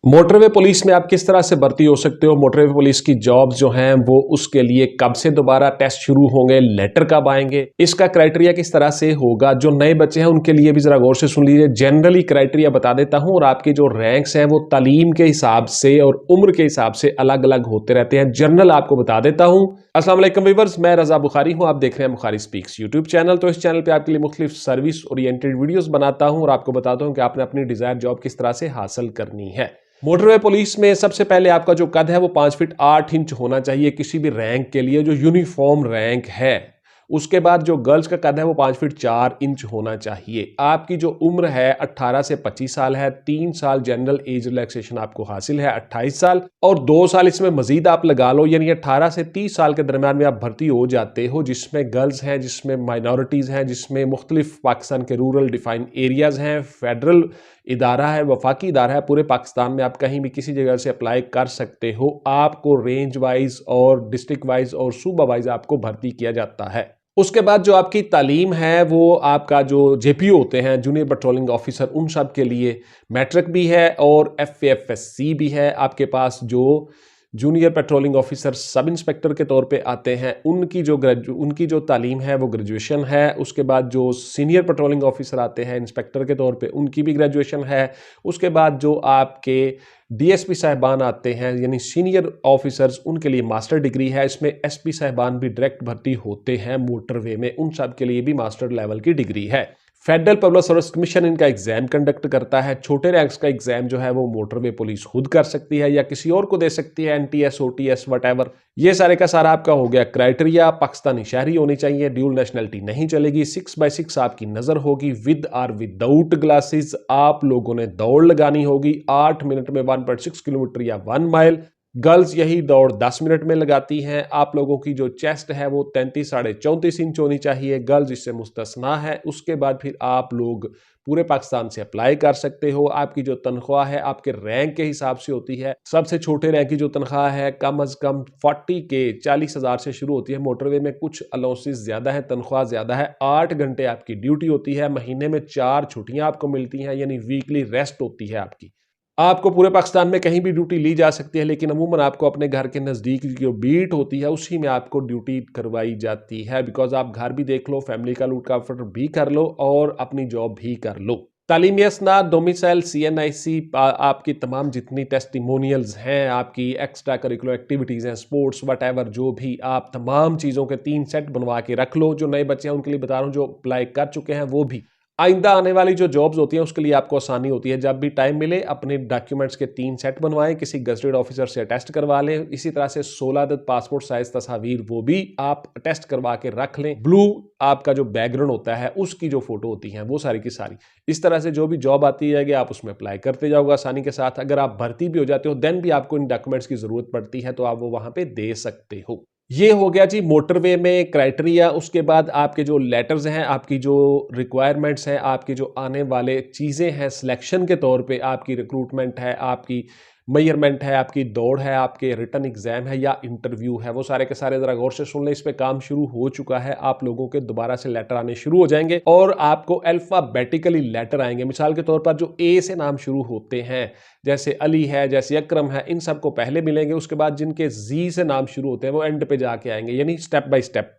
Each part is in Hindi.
मोटरवे पुलिस में आप किस तरह से भर्ती हो सकते हो। मोटरवे पुलिस की जॉब्स जो हैं वो उसके लिए कब से दोबारा टेस्ट शुरू होंगे, लेटर कब आएंगे, इसका क्राइटेरिया किस तरह से होगा। जो नए बच्चे हैं उनके लिए भी जरा गौर से सुन लीजिए। जनरली क्राइटेरिया बता देता हूं और आपके जो रैंक्स हैं वो तालीम के हिसाब से और उम्र के हिसाब से अलग अलग होते रहते हैं। जनरल आपको बता देता हूं। अस्सलाम वालेकुम व्यूअर्स, मैं रजा बुखारी हूं, आप देख रहे हैं बुखारी स्पीक्स यूट्यूब चैनल। तो इस चैनल पे आपके लिए मुख्तलिफ सर्विस ओरिएंटेड वीडियोस बनाता हूं और आपको बताता हूं कि आपने अपनी डिजायर जॉब किस तरह से हासिल करनी है। मोटरवे पुलिस में सबसे पहले आपका जो कद है वो 5 फीट 8 इंच होना चाहिए किसी भी रैंक के लिए जो यूनिफॉर्म रैंक है। उसके बाद जो गर्ल्स का कद है वो 5 फीट 4 इंच होना चाहिए। आपकी जो उम्र है 18 से 25 साल है। 3 साल जनरल एज रिलैक्सेशन आपको हासिल है 28 साल, और 2 साल इसमें मजीद आप लगा लो, यानी 18 से 30 साल के दरमियान में आप भर्ती हो जाते हो, जिसमें गर्ल्स हैं, जिसमें माइनॉरिटीज हैं, जिसमें मुख्तलिफ पाकिस्तान के रूरल डिफाइंड एरियाज हैं। फेडरल इदारा है, वफाकी इदारा है, पूरे पाकिस्तान में आप कहीं भी किसी जगह से अप्लाई कर सकते हो। आपको रेंज वाइज और डिस्ट्रिक्ट वाइज और सूबा वाइज आपको भर्ती किया जाता है। उसके बाद जो आपकी तालीम है वो आपका जो जेपीओ होते हैं, जूनियर पेट्रोलिंग ऑफिसर, उन सब के लिए मैट्रिक भी है और एफएफएससी भी है आपके पास। जो junior patrolling officer sub inspector के तौर पे आते हैं उनकी जो तालीम है वो ग्रेजुएशन है। उसके बाद जो सीनियर पेट्रोलिंग ऑफिसर आते हैं इंस्पेक्टर के तौर पे, उनकी भी ग्रेजुएशन है। उसके बाद जो आपके डीएसपी साहिबान आते हैं यानी सीनियर ऑफिसर्स, उनके लिए मास्टर डिग्री है। इसमें एसपी साहिबान भी डायरेक्ट भर्ती होते हैं मोटरवे में, उन सब के लिए भी मास्टर लेवल की डिग्री है। फेडरल पब्लिक सर्विस कमीशन इनका एग्जाम कंडक्ट करता है। छोटे रैंक्स का एग्जाम जो है वो मोटरवे पुलिस खुद कर सकती है या किसी और को दे सकती है, एनटीएस, ओटीएस, वटएवर। ये सारे का सारा आपका हो गया क्राइटेरिया। पाकिस्तानी शहरी होनी चाहिए, ड्यूल नेशनलिटी नहीं चलेगी। 6x6 आपकी नजर होगी, विद और विदाउट ग्लासेस। आप लोगों ने दौड़ लगानी होगी 8 मिनट में 1.6 किलोमीटर या 1 माइल। गर्ल्स यही दौड़ 10 मिनट में लगाती हैं। आप लोगों की जो चेस्ट है वो 33 साढ़े 34 इंच होनी चाहिए, गर्ल्स इससे मुस्तस्ना है। उसके बाद फिर आप लोग पूरे पाकिस्तान से अप्लाई कर सकते हो। आपकी जो तनख्वाह है आपके रैंक के हिसाब से होती है। सबसे छोटे रैंक की जो तनख्वाह है कम अज कम 40 के 40,000 से शुरू होती है। मोटरवे में कुछ अलाउंसेस ज्यादा है, तनख्वाह ज्यादा है। 8 घंटे आपकी ड्यूटी होती है, महीने में 4 छुट्टियां आपको मिलती हैं, यानी वीकली रेस्ट होती है आपकी। आपको पूरे पाकिस्तान में कहीं भी ड्यूटी ली जा सकती है, लेकिन अमूमन आपको अपने घर के नज़दीक जो बीट होती है उसी में आपको ड्यूटी करवाई जाती है। बिकॉज आप घर भी देख लो, फैमिली का लूट का फट भी कर लो और अपनी जॉब भी कर लो। तालीमी असनाद, डोमिसाइल, CNIC, आपकी तमाम जितनी टेस्टिमोनियल्स हैं, आपकी एक्स्ट्रा करिकुलर एक्टिविटीज़ हैं, स्पोर्ट्स वटएवर, जो भी, आप तमाम चीज़ों के 3 सेट बनवा के रख लो। जो नए बच्चे हैं उनके लिए बता रहा हूँ, जो अप्लाई कर चुके हैं वो भी। आइंदा आने वाली जो जॉब्स होती हैं उसके लिए आपको आसानी होती है। जब भी टाइम मिले अपने डॉक्यूमेंट्स के 3 सेट बनवाएं, किसी गजटेड ऑफिसर से अटेस्ट करवा लें। इसी तरह से 16 अदद पासपोर्ट साइज तस्वीर वो भी आप अटेस्ट करवा के रख लें। ब्लू आपका जो बैकग्राउंड होता है उसकी जो फोटो होती है वो सारी की सारी। इस तरह से जो भी जॉब आती जाएगी आप उसमें अप्लाई करते जाओगे आसानी के साथ। अगर आप भर्ती भी हो जाते हो देन भी आपको इन डॉक्यूमेंट्स की जरूरत पड़ती है तो आप वो वहां पे दे सकते हो। ये हो गया जी मोटरवे में क्राइटेरिया। उसके बाद आपके जो लेटर्स हैं, आपकी जो रिक्वायरमेंट्स हैं, आपके जो आने वाले चीज़ें हैं सिलेक्शन के तौर पे, आपकी रिक्रूटमेंट है, आपकी मेजरमेंट है, आपकी दौड़ है, आपके रिटर्न एग्जाम है या इंटरव्यू है, वो सारे के सारे जरा गौर से सुन लें। इस पे काम शुरू हो चुका है। आप लोगों के दोबारा से लेटर आने शुरू हो जाएंगे और आपको अल्फाबेटिकली लेटर आएंगे। मिसाल के तौर पर जो ए से नाम शुरू होते हैं, जैसे अली है, जैसे अकरम है, इन सबको पहले मिलेंगे। उसके बाद जिनके जी से नाम शुरू होते हैं वो एंड पे जाके आएंगे, यानी स्टेप बाय स्टेप।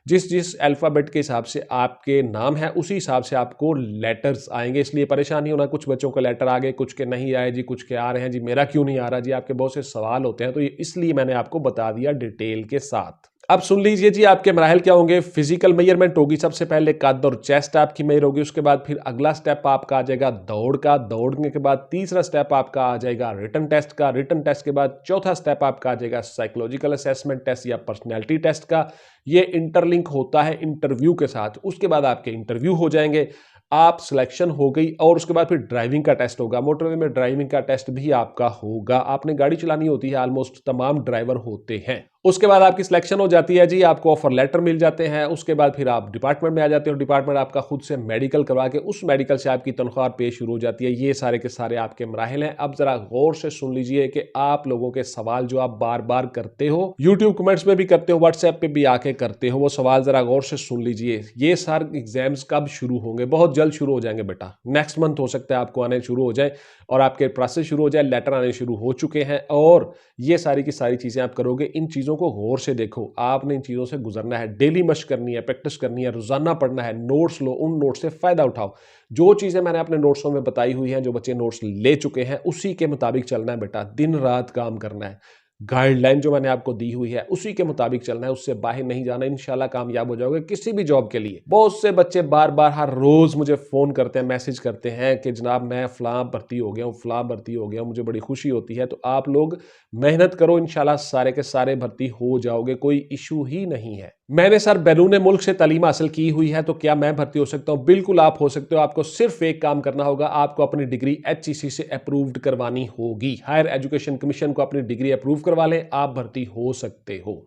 जिस जिस अल्फ़ाबेट के हिसाब से आपके नाम है उसी हिसाब से आपको लेटर्स आएंगे। इसलिए परेशान नहीं होना, कुछ बच्चों को लेटर आ गए, कुछ के नहीं आए जी, कुछ के आ रहे हैं जी, मेरा क्यों नहीं आ रहा जी, आपके बहुत से सवाल होते हैं। तो ये इसलिए मैंने आपको बता दिया डिटेल के साथ। अब सुन लीजिए जी, आपके मराहल क्या होंगे। फिजिकल मेजरमेंट होगी, सबसे पहले कद और चेस्ट आपकी मेजर होगी। उसके बाद फिर अगला स्टेप आपका आ जाएगा दौड़ का। दौड़ने के बाद तीसरा स्टेप आपका आ जाएगा रिटन टेस्ट का। रिटन टेस्ट के बाद चौथा स्टेप आपका आ जाएगा साइकोलॉजिकल असेसमेंट टेस्ट या पर्सनैलिटी टेस्ट का। ये इंटरलिंक होता है इंटरव्यू के साथ। उसके बाद आपके इंटरव्यू हो जाएंगे, आप सिलेक्शन हो गई और उसके बाद फिर ड्राइविंग का टेस्ट होगा। मोटरवे में ड्राइविंग का टेस्ट भी आपका होगा। आपने गाड़ी चलानी होती है, ऑलमोस्ट तमाम ड्राइवर होते हैं। उसके बाद आपकी सिलेक्शन हो जाती है जी, आपको ऑफर लेटर मिल जाते हैं। उसके बाद फिर आप डिपार्टमेंट में आ जाते हो, डिपार्टमेंट आपका खुद से मेडिकल करवा के उस मेडिकल से आपकी तनख्वाह पे शुरू हो जाती है। ये सारे के सारे आपके मराहिल हैं। अब जरा गौर से सुन लीजिए कि आप लोगों के सवाल जो आप बार बार करते हो, यूट्यूब कमेंट्स में भी करते हो, व्हाट्सएप पे भी आके करते हो, वो सवाल जरा गौर से सुन लीजिए। ये सारे एग्जाम्स कब शुरू होंगे? बहुत जल्द शुरू हो जाएंगे बेटा, नेक्स्ट मंथ हो सकता है आपको आने शुरू हो जाए और आपके प्रोसेस शुरू हो जाए, लेटर आने शुरू हो चुके हैं। और ये सारी की सारी चीजें आप करोगे। इन चीजों को गौर से देखो, आपने इन चीजों से गुजरना है, डेली मशक करनी है, प्रैक्टिस करनी है, रोजाना पढ़ना है, नोट्स लो, उन नोट्स से फायदा उठाओ। जो चीजें मैंने अपने नोट्सों में बताई हुई हैं, जो बच्चे नोट्स ले चुके हैं, उसी के मुताबिक चलना है बेटा, दिन रात काम करना है। गाइडलाइन जो मैंने आपको दी हुई है उसी के मुताबिक चलना है, उससे बाहर नहीं जाना। इंशाल्लाह कामयाब हो जाओगे किसी भी जॉब के लिए। बहुत से बच्चे बार बार हर रोज मुझे फोन करते हैं, मैसेज करते हैं कि जनाब मैं फलां भर्ती हो गया हूं, फलां भर्ती हो गया हूं, मुझे बड़ी खुशी होती है। तो आप लोग मेहनत करो, इंशाल्लाह सारे के सारे भर्ती हो जाओगे, कोई इशू ही नहीं है। मैंने सर बैरून मुल्क से तालीम हासिल की हुई है, तो क्या मैं भर्ती हो सकता हूं? बिल्कुल आप हो सकते हो। आपको सिर्फ एक काम करना होगा, आपको अपनी डिग्री HEC से अप्रूव्ड करवानी होगी। हायर एजुकेशन कमीशन को अपनी डिग्री अप्रूव करवा लें, आप भर्ती हो सकते हो।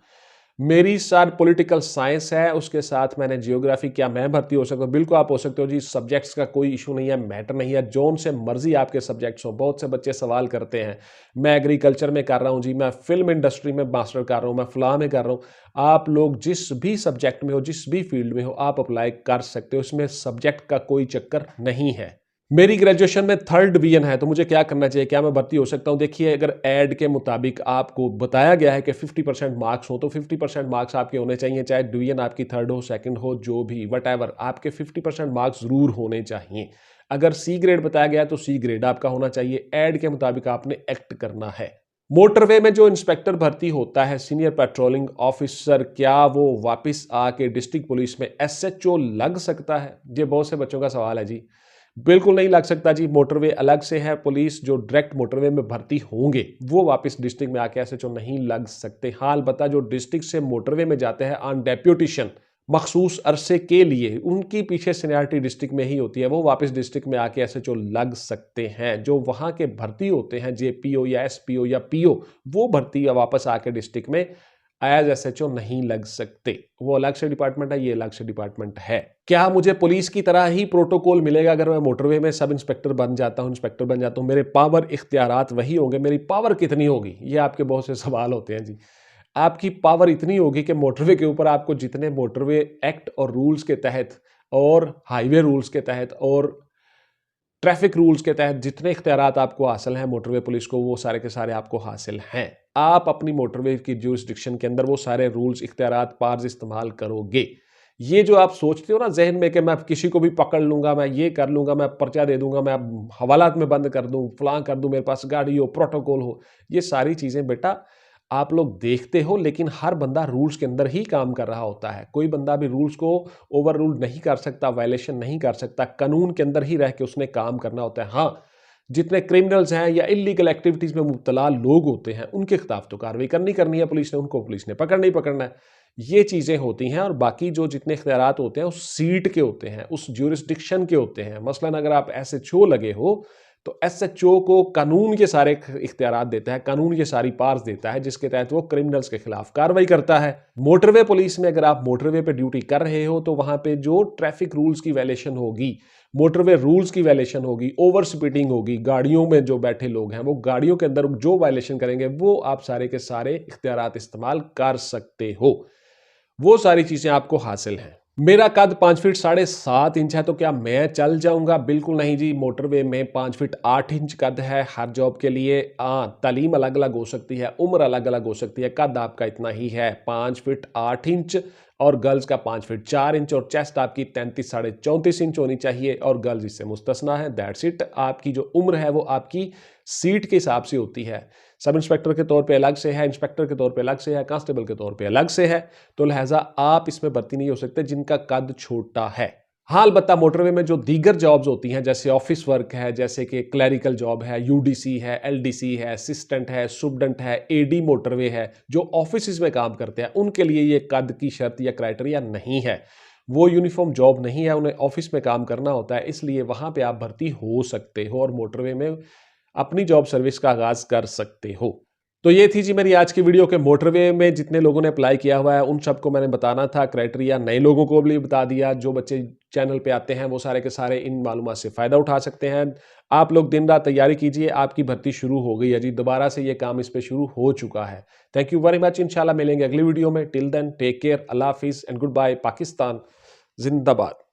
मेरी सर पॉलिटिकल साइंस है, उसके साथ मैंने जियोग्राफी। क्या मैं भर्ती हो सकता हूँ? बिल्कुल आप हो सकते हो जी। सब्जेक्ट्स का कोई इशू नहीं है, मैटर नहीं है, जोन से मर्जी आपके सब्जेक्ट्स हो। बहुत से बच्चे सवाल करते हैं, मैं एग्रीकल्चर में कर रहा हूँ जी, मैं फिल्म इंडस्ट्री में मास्टर कर रहा हूँ, मैं फलां में कर रहा हूँ। आप लोग जिस भी सब्जेक्ट में हो, जिस भी फील्ड में हो, आप अप्लाई कर सकते हो। इसमें सब्जेक्ट का कोई चक्कर नहीं है। मेरी ग्रेजुएशन में 3rd डिवीजन है, तो मुझे क्या करना चाहिए? क्या मैं भर्ती हो सकता हूं? देखिए, अगर एड के मुताबिक आपको बताया गया है कि 50% मार्क्स हो, तो 50% मार्क्स आपके होने चाहिए, चाहे डिवीजन आपकी 3rd हो, 2nd हो, जो भी वटएवर, आपके 50% मार्क्स जरूर होने चाहिए। अगर C ग्रेड बताया गया तो C ग्रेड आपका होना चाहिए। एड के मुताबिक आपने एक्ट करना है। मोटरवे में जो इंस्पेक्टर भर्ती होता है, सीनियर पेट्रोलिंग ऑफिसर, क्या वो वापस आके डिस्ट्रिक्ट पुलिस में SHO लग सकता है? ये बहुत से बच्चों का सवाल है जी। बिल्कुल नहीं लग सकता जी। मोटरवे अलग से है, पुलिस जो डायरेक्ट मोटरवे में भर्ती होंगे वो वापस डिस्ट्रिक्ट में आके SHO नहीं लग सकते। हाँ अलबत्ता जो डिस्ट्रिक्ट से मोटरवे में जाते हैं ऑन डेप्यूटेशन, मखसूस अरसे के लिए, उनकी पीछे सीनियरिटी डिस्ट्रिक्ट में ही होती है, वो वापस डिस्ट्रिक्ट में आके SHO लग सकते हैं। जो वहां के भर्ती होते हैं JPO या SPO या PO, वो भर्ती वापस आके डिस्ट्रिक्ट में एज SHO नहीं लग सकते। वो अलग से डिपार्टमेंट है, ये अलग से डिपार्टमेंट है। क्या मुझे पुलिस की तरह ही प्रोटोकॉल मिलेगा अगर मैं मोटरवे में सब इंस्पेक्टर बन जाता हूं, इंस्पेक्टर बन जाता हूं? मेरे पावर इख्तियारात वही होंगे? मेरी पावर कितनी होगी? ये आपके बहुत से सवाल होते हैं जी। आपकी पावर इतनी होगी कि मोटरवे के ऊपर आपको जितने मोटरवे एक्ट और रूल्स के तहत और हाईवे रूल्स के तहत और ट्रैफिक रूल्स के तहत जितने इख्तियारात आपको हासिल हैं मोटरवे पुलिस को, वो सारे के सारे आपको हासिल हैं। आप अपनी मोटरवे की ज्यूरिसडिक्शन के अंदर वो सारे रूल्स, इख्तियारात, पावर्स इस्तेमाल करोगे। ये जो आप सोचते हो ना जहन में कि मैं किसी को भी पकड़ लूंगा, मैं ये कर लूंगा, मैं पर्चा दे दूंगा, मैं हवालात में बंद कर दूं, फलां कर दूं, मेरे पास गाड़ी हो, प्रोटोकॉल हो, ये सारी चीजें बेटा आप लोग देखते हो, लेकिन हर बंदा रूल्स के अंदर ही काम कर रहा होता है। कोई बंदा भी रूल्स को ओवर रूल नहीं कर सकता, वायलेशन नहीं कर सकता, कानून के अंदर ही रह के उसने काम करना होता है। हाँ, जितने क्रिमिनल्स हैं या इलीगल एक्टिविटीज में मुब्तला लोग होते हैं उनके खिलाफ तो कार्रवाई करनी है पुलिस ने, उनको पुलिस ने पकड़ना ही पकड़ना है। ये चीजें होती हैं। और बाकी जो जितने इख्तियारात होते हैं उस सीट के होते हैं, उस ज्यूरिसडिक्शन के होते हैं। मसलन अगर आप SHO लगे हो तो SHO को कानून के सारे इख्तियारात देता है, कानून के सारी पावर्स देता है, जिसके तहत वो क्रिमिनल्स के खिलाफ कार्रवाई करता है। मोटरवे पुलिस में अगर आप मोटरवे पे ड्यूटी कर रहे हो तो वहां पे जो ट्रैफिक रूल्स की वायलेशन होगी, मोटरवे रूल्स की वायलेशन होगी, ओवर स्पीडिंग होगी, गाड़ियों में जो बैठे लोग हैं वो गाड़ियों के अंदर जो वायलेशन करेंगे वो आप सारे के सारे इख्तियारात इस्तेमाल कर सकते हो। वो सारी चीजें आपको हासिल हैं। मेरा कद 5 फीट 7.5 इंच है, तो क्या मैं चल जाऊंगा? बिल्कुल नहीं जी। मोटरवे में 5 फीट 8 इंच कद है हर जॉब के लिए। तालीम अलग अलग हो सकती है, उम्र अलग अलग हो सकती है, कद आपका इतना ही है 5 फीट 8 इंच और गर्ल्स का 5 फीट 4 इंच और चेस्ट आपकी 33 साढ़े 34 इंच होनी चाहिए और गर्ल्स इससे मुस्तस्ना है। That's it. आपकी जो उम्र है वो आपकी सीट के हिसाब से होती है। सब इंस्पेक्टर के तौर पे अलग से है, इंस्पेक्टर के तौर पे अलग से है, कांस्टेबल के तौर पे अलग से है। तो लिहाजा आप इसमें भर्ती नहीं हो सकते जिनका कद छोटा है। हाँ अलबत्ता मोटरवे में जो दीगर जॉब्स होती हैं जैसे ऑफिस वर्क है, जैसे कि क्लैरिकल जॉब है, UDC है, LDC है, असिस्टेंट है, सुबडेंट है, AD मोटरवे है, जो ऑफिस में काम करते हैं उनके लिए ये कद की शर्त या क्राइटेरिया नहीं है। वो यूनिफॉर्म जॉब नहीं है, उन्हें ऑफिस में काम करना होता है, इसलिए वहां पे आप भर्ती हो सकते हो और मोटरवे में अपनी जॉब सर्विस का आगाज कर सकते हो। तो ये थी जी मेरी आज की वीडियो के मोटरवे में जितने लोगों ने अप्लाई किया हुआ है उन सबको मैंने बताना था क्राइटेरिया, नए लोगों को भी बता दिया। जो बच्चे चैनल पे आते हैं वो सारे के सारे इन मालूमात से फ़ायदा उठा सकते हैं। आप लोग दिन रात तैयारी कीजिए, आपकी भर्ती शुरू हो गई है जी, दोबारा से ये काम इस पे शुरू हो चुका है। थैंक यू वेरी मच, इंशाल्लाह मिलेंगे अगली वीडियो में। टिल देन टेक केयर, अल्लाह हाफिज़ एंड गुड बाय। पाकिस्तान जिंदाबाद।